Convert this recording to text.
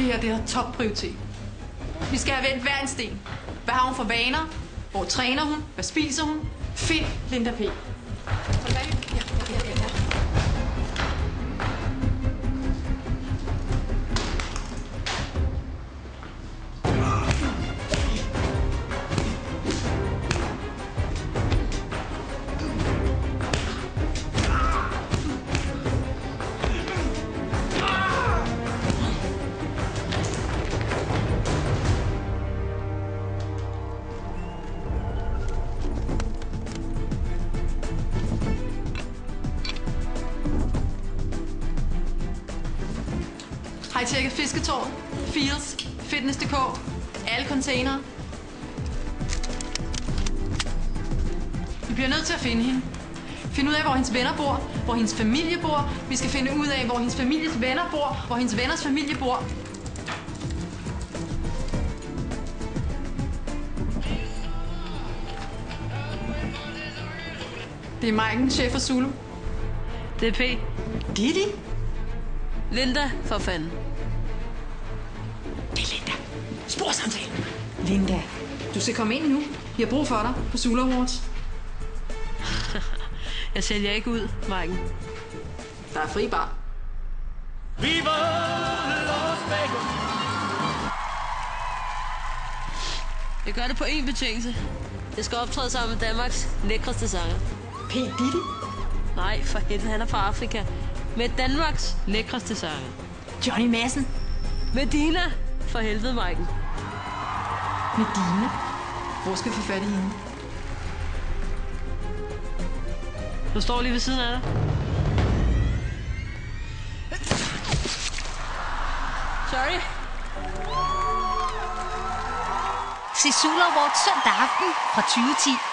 Det her, det har topprioritet. Vi skal have vendt hver en sten. Hvad har hun for vaner? Hvor træner hun? Hvad spiser hun? Find Linda P. Ja. Har I tjekket Fisketårnet, Fields, Fitness.dk, alle containere? Vi bliver nødt til at finde hende. Finde ud af, hvor hendes venner bor, hvor hendes familie bor. Vi skal finde ud af, hvor hendes families venner bor, hvor hendes venners familie bor. Det er Maiken, chef for Zulu. Det er P. Didi? Linda, for fanden. Det er Linda. Sporsamtale. Linda, du skal komme ind nu. Vi har brug for dig på Zulu Awards. Jeg sælger ikke ud, Maiken. Der er fri bar. Viva Las Vegas! Jeg gør det på én betingelse. Jeg skal optræde sammen med Danmarks lækreste sanger. P. Didi? Nej, for helvede, han er fra Afrika. Med Danmarks lækreste sanger. Johnny Madsen? Medina, for helvede, Maiken. Medina? Hvor skal vi få fat i hende? Du står lige ved siden af dig. Sorry. Se Zulu Awards søndag aften fra 2010.